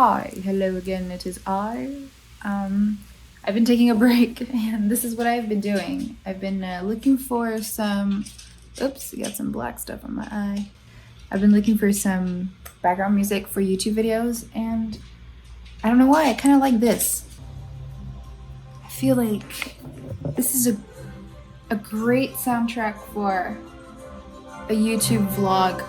Hi, hello again, it is I. I've been taking a break and this is what I've been doing. I've been looking for some, oops, got some black stuff on my eye. I've been looking for some background music for YouTube videos and I don't know why, I kind of like this. I feel like this is a great soundtrack for a YouTube vlog.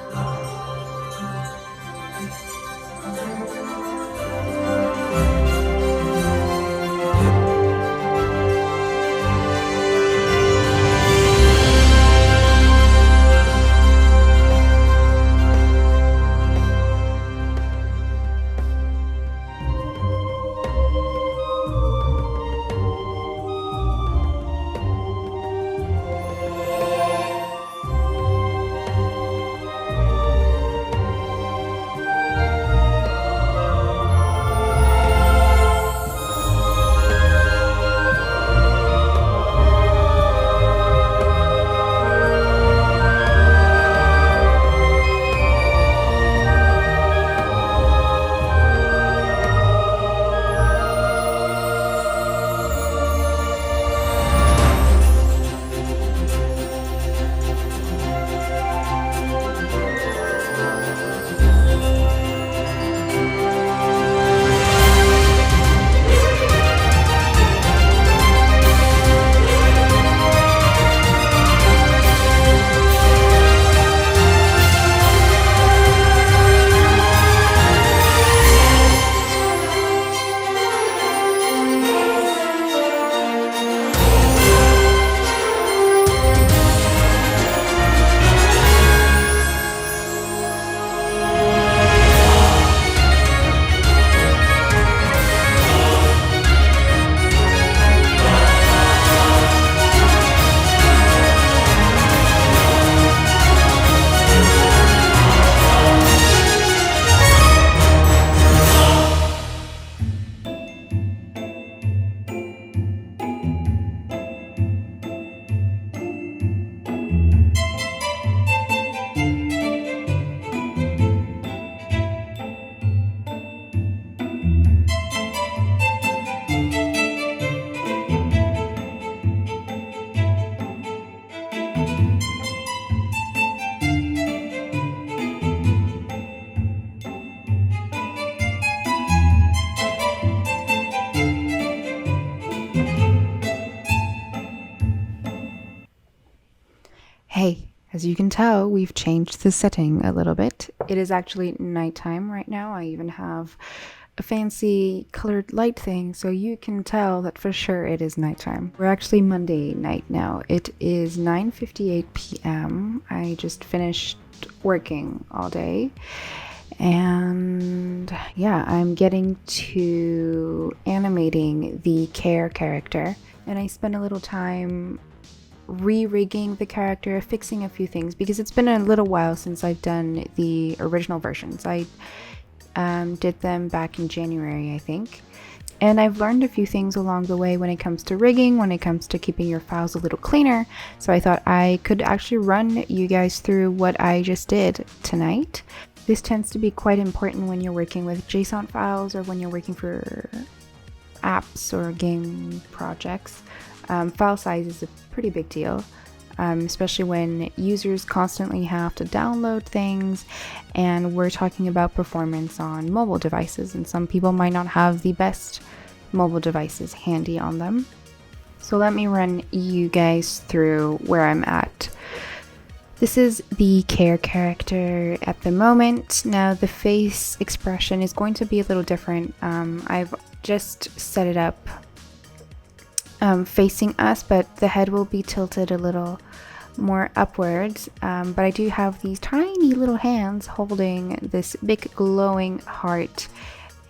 Hey, as you can tell, we've changed the setting a little bit. It is actually nighttime right now. I even have a fancy colored light thing, so you can tell that for sure it is nighttime. We're actually Monday night now. It is 9:58 p.m. I just finished working all day. And yeah, I'm getting to animating the Care character. And I spent a little time re-rigging the character, fixing a few things because it's been a little while since I've done the original versions. I did them back in January, I think. And I've learned a few things along the way when it comes to rigging, when it comes to keeping your files a little cleaner. So I thought I could actually run you guys through what I just did tonight. This tends to be quite important when you're working with JSON files or when you're working for apps or game projects. File size is a pretty big deal, especially when users constantly have to download things, and we're talking about performance on mobile devices, and some people might not have the best mobile devices handy on them. So let me run you guys through where I'm at. This is the Care character at the moment. Now the face expression is going to be a little different. I've just set it up facing us, but the head will be tilted a little more upwards. But I do have these tiny little hands holding this big glowing heart,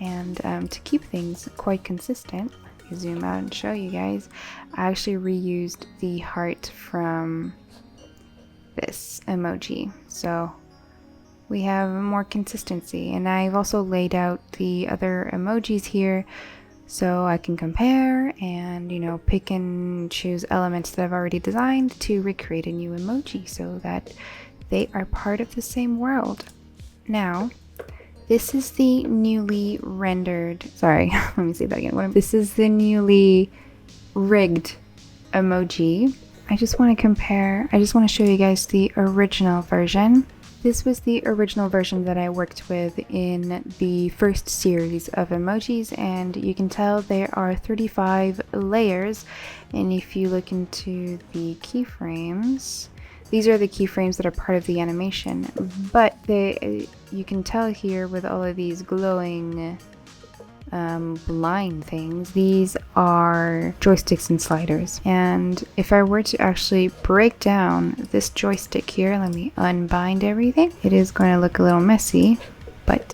and to keep things quite consistent, I zoom out and show you guys, I actually reused the heart from this emoji, so we have more consistency. And I've also laid out the other emojis here so I can compare and, you know, pick and choose elements that I've already designed to recreate a new emoji so that they are part of the same world. Now, This is the newly rendered, sorry, let me say that again. This is the newly rigged emoji. I just want to show you guys the original version. This was the original version that I worked with in the first series of emojis, and you can tell there are 35 layers. And if you look into the keyframes, these are the keyframes that are part of the animation, but you can tell here with all of these glowing blind things, these are joysticks and sliders. And if I were to actually break down this joystick here, let me unbind everything, it is going to look a little messy.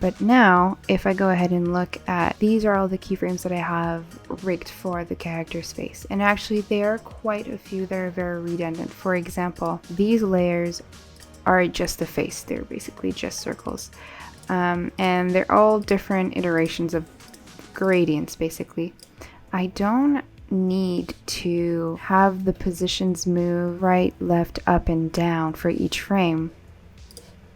But now, if I go ahead and look at, these are all the keyframes that I have rigged for the character space. And actually there are quite a few that are very redundant. For example, these layers are just the face. They're basically just circles. And they're all different iterations of gradients, basically. I don't need to have the positions move right, left, up, and down for each frame.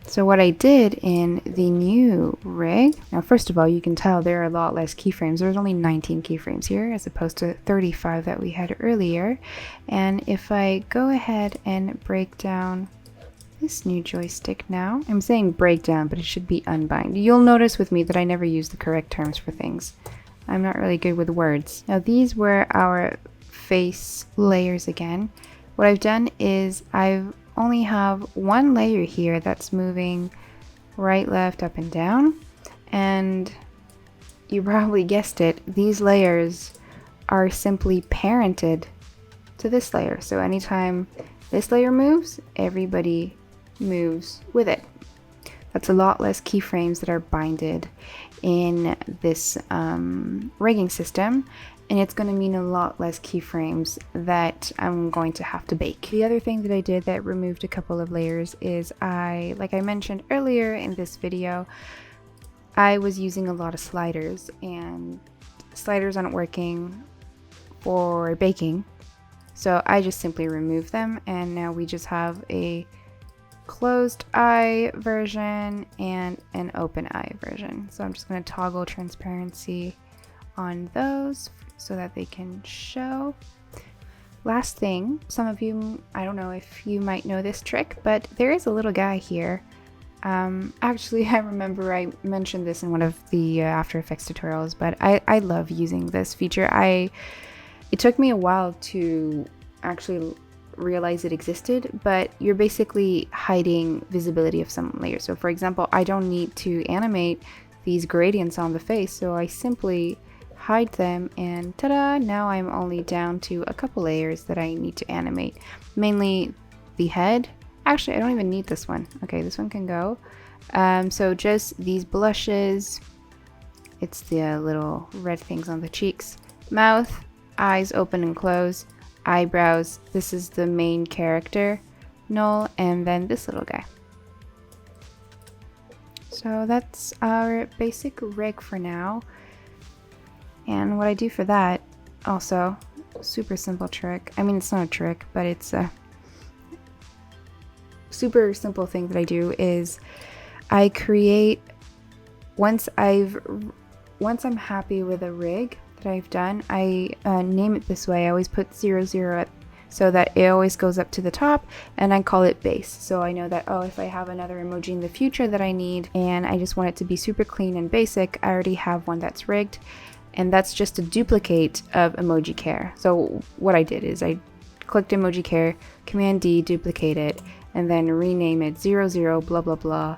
So what I did in the new rig, now first of all, you can tell there are a lot less keyframes. There's only 19 keyframes here as opposed to 35 that we had earlier. And if I go ahead and break down this new joystick now, I'm saying break down, but it should be unbind. You'll notice with me that I never use the correct terms for things. I'm not really good with words. Now these were our face layers again. What I've done is I've only have one layer here that's moving right, left, up, and down. And you probably guessed it, these layers are simply parented to this layer. So anytime this layer moves, everybody moves with it. That's a lot less keyframes that are binded in this rigging system, and it's going to mean a lot less keyframes that I'm going to have to bake. The other thing that I did that removed a couple of layers is like I mentioned earlier in this video, I was using a lot of sliders, and sliders aren't working for baking, so I just simply removed them, and now we just have a closed eye version and an open eye version. So I'm just going to toggle transparency on those so that they can show. Last thing, some of you, I don't know if you might know this trick, but there is a little guy here. Actually, I remember I mentioned this in one of the After Effects tutorials, but I love using this feature. It took me a while to actually realize it existed, but you're basically hiding visibility of some layers. So for example, I don't need to animate these gradients on the face, so I simply hide them, and ta-da, now I'm only down to a couple layers that I need to animate. Mainly the head. Actually, I don't even need this one. Okay, this one can go. So just these blushes, it's the little red things on the cheeks, mouth, eyes open and close, eyebrows, this is the main character, null, and then this little guy. So that's our basic rig for now. And what I do for that, also, super simple trick. I mean, it's not a trick, but it's a super simple thing that I do is I create, once I'm happy with a rig that I've done, I name it this way. I always put 00 so that it always goes up to the top, and I call it base. So I know that, oh, if I have another emoji in the future that I need and I just want it to be super clean and basic, I already have one that's rigged, and that's just a duplicate of emoji care. So what I did is I clicked emoji care, Command D, duplicate it, and then rename it 00 blah blah blah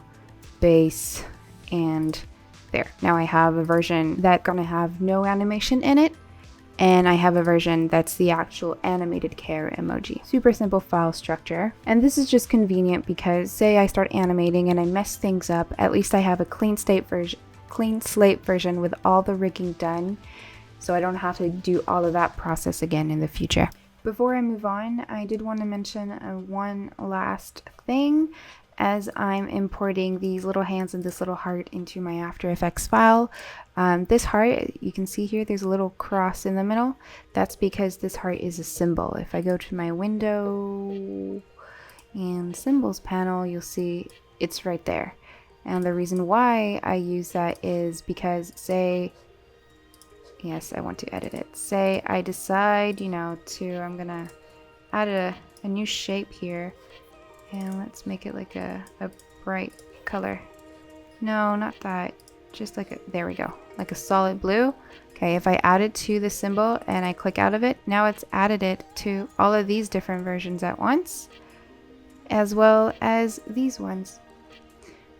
base, and there. Now I have a version that's gonna have no animation in it, and I have a version that's the actual animated care emoji. Super simple file structure. And this is just convenient because say I start animating and I mess things up, at least I have a clean slate version with all the rigging done, so I don't have to do all of that process again in the future. Before I move on, I did want to mention one last thing. As I'm importing these little hands and this little heart into my After Effects file, this heart, you can see here, there's a little cross in the middle. That's because this heart is a symbol. If I go to my window and symbols panel, you'll see it's right there. And the reason why I use that is because, say, yes, I want to edit it. Say I decide, you know, I'm gonna add a new shape here, and let's make it like a bright color. No, not that. Just like there we go. Like a solid blue. Okay, if I add it to the symbol and I click out of it, now it's added it to all of these different versions at once, as well as these ones.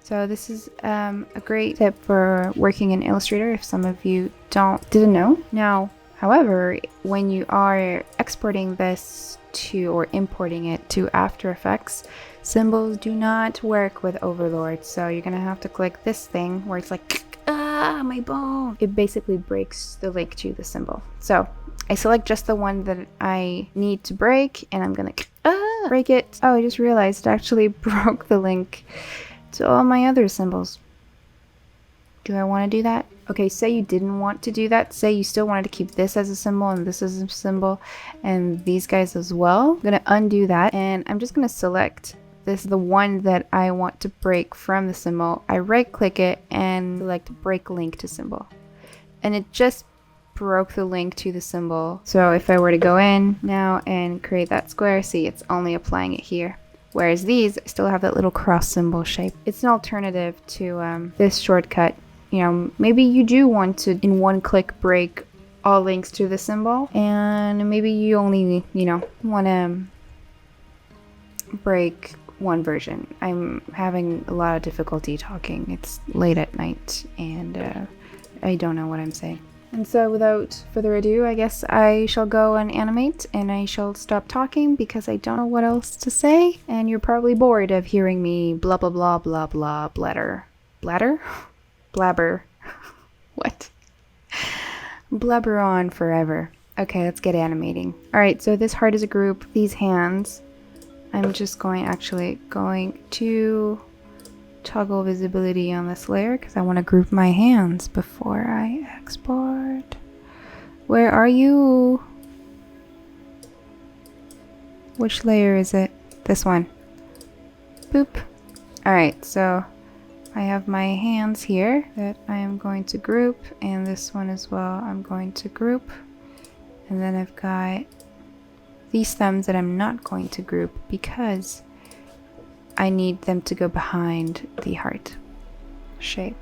So this is a great tip for working in Illustrator if some of you didn't know. Now, however, when you are exporting this to or importing it to After Effects, symbols do not work with Overlord. So you're gonna have to click this thing where it's like, ah, my bone. It basically breaks the link to the symbol. So I select just the one that I need to break, and I'm gonna break it. Oh, I just realized it actually broke the link to all my other symbols. Do I want to do that? Okay, say you didn't want to do that. Say you still wanted to keep this as a symbol and this as a symbol and these guys as well. I'm gonna undo that, and I'm just gonna select the one that I want to break from the symbol. I right click it and select break link to symbol, and it just broke the link to the symbol. So if I were to go in now and create that square, see, it's only applying it here. Whereas these still have that little cross symbol shape. It's an alternative to this shortcut. You know, maybe you do want to, in one click, break all links to the symbol, and maybe you only, you know, want to break one version. I'm having a lot of difficulty talking. It's late at night, and I don't know what I'm saying. And so without further ado, I guess I shall go and animate, and I shall stop talking because I don't know what else to say, and you're probably bored of hearing me blah blah blah blah blah bladder. Bladder? Blabber. What? Blabber on forever. Okay, let's get animating. Alright, so this heart is a group. These hands, I'm just going to toggle visibility on this layer because I want to group my hands before I export. Where are you? Which layer is it? This one. Boop. Alright, so I have my hands here that I am going to group, and this one as well I'm going to group. And then I've got these thumbs that I'm not going to group because I need them to go behind the heart shape.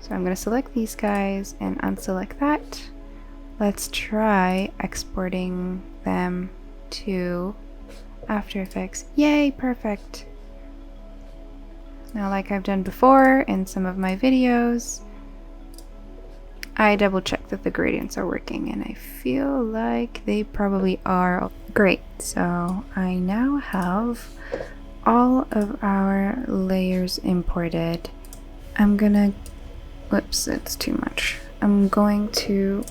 So I'm going to select these guys and unselect that. Let's try exporting them to After Effects. Yay, perfect. Now, like I've done before in some of my videos, I double check that the gradients are working, and I feel like they probably are. Great, so I now have all of our layers imported. I'm gonna, whoops, it's too much. I'm going to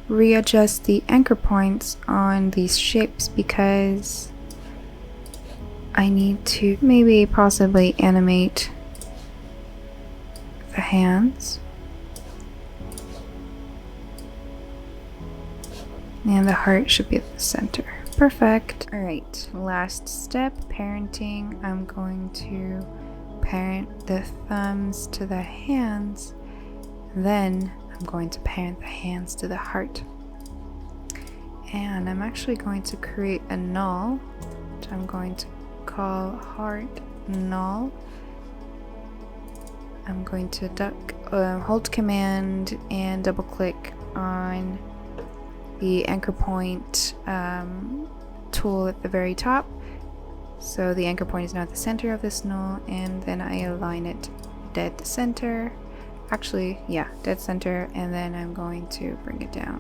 readjust the anchor points on these shapes because I need to maybe possibly animate the hands. And the heart should be at the center. Perfect. Alright, last step, parenting. I'm going to parent the thumbs to the hands. Then I'm going to parent the hands to the heart. And I'm actually going to create a null, which I'm going to call heart null. I'm going to hold command and double click on the anchor point tool at the very top. So the anchor point is now at the center of this null, and then I align it dead center. Actually, yeah, dead center, and then I'm going to bring it down.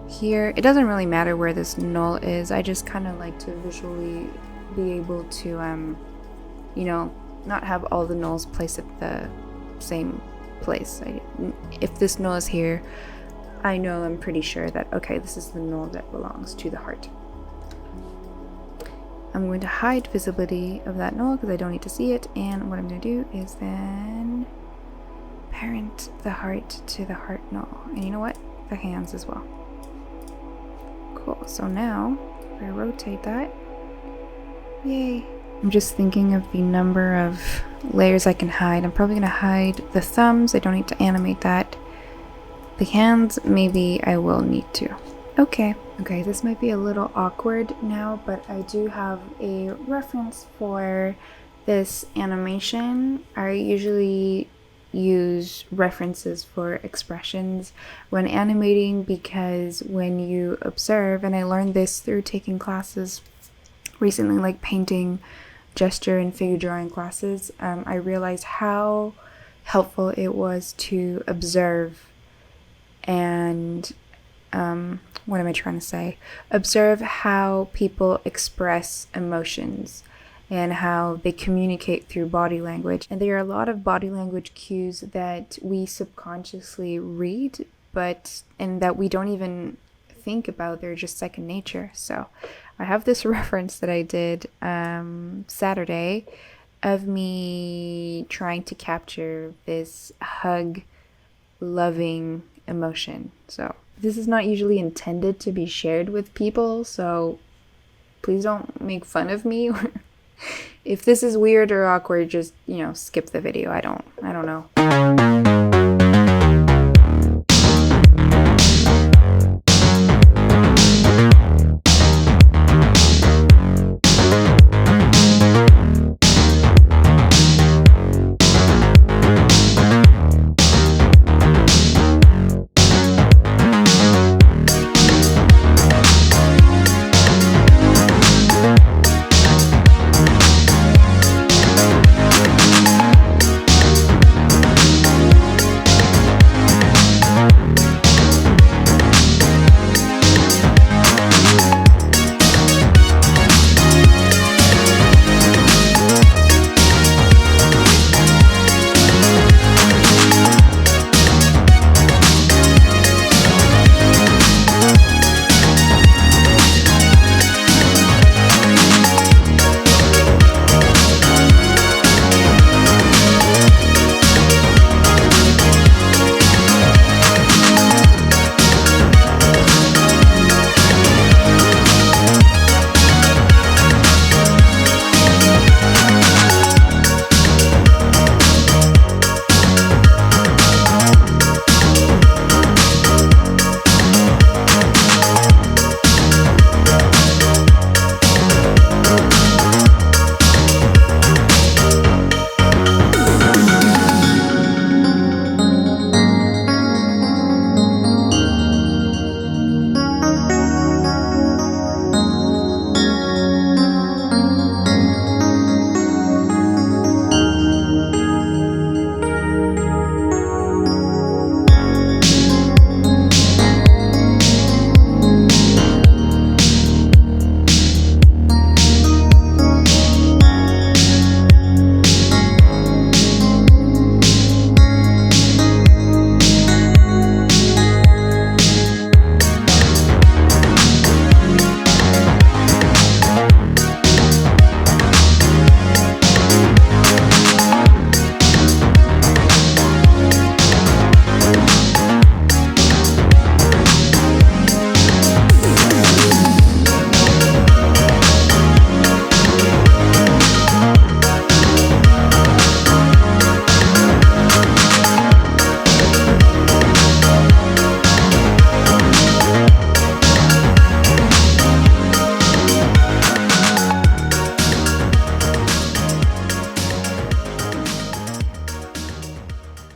Here, it doesn't really matter where this null is. I just kind of like to visually be able to, you know, not have all the nulls placed at the same place. If this null is here, I know, I'm pretty sure that, okay, this is the null that belongs to the heart. I'm going to hide visibility of that null because I don't need to see it, and what I'm going to do is then parent the heart to the heart null. And you know what? The hands as well. Cool, so now, if I rotate that, yay. I'm just thinking of the number of layers I can hide. I'm probably gonna hide the thumbs. I don't need to animate that. The hands, maybe I will need to. Okay, this might be a little awkward now, but I do have a reference for this animation. I usually use references for expressions when animating because when you observe, and I learned this through taking classes recently, like painting, gesture, and figure drawing classes, I realized how helpful it was to observe and what am I trying to say? Observe how people express emotions and how they communicate through body language. And there are a lot of body language cues that we subconsciously read, and that we don't even think about. They're just second nature. So I have this reference that I did Saturday of me trying to capture this hug, loving emotion. So this is not usually intended to be shared with people, so please don't make fun of me. If this is weird or awkward, just, skip the video. I don't know.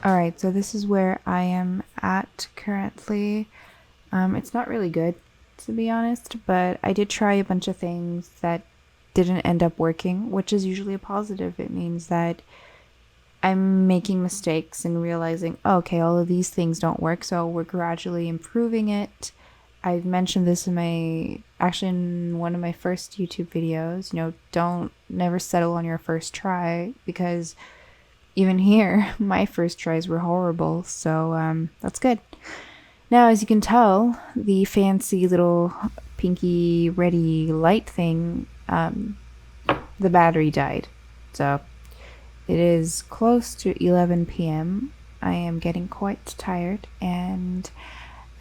Alright, so this is where I am at currently. It's not really good, to be honest, but I did try a bunch of things that didn't end up working, which is usually a positive. It means that I'm making mistakes and realizing, oh, okay, all of these things don't work, so we're gradually improving it. I've mentioned this in one of my first YouTube videos, don't never settle on your first try, because even here, my first tries were horrible, so that's good. Now, as you can tell, the fancy little pinky ready light thing, the battery died. So it is close to 11 p.m. I am getting quite tired, and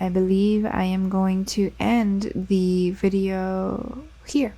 I believe I am going to end the video here.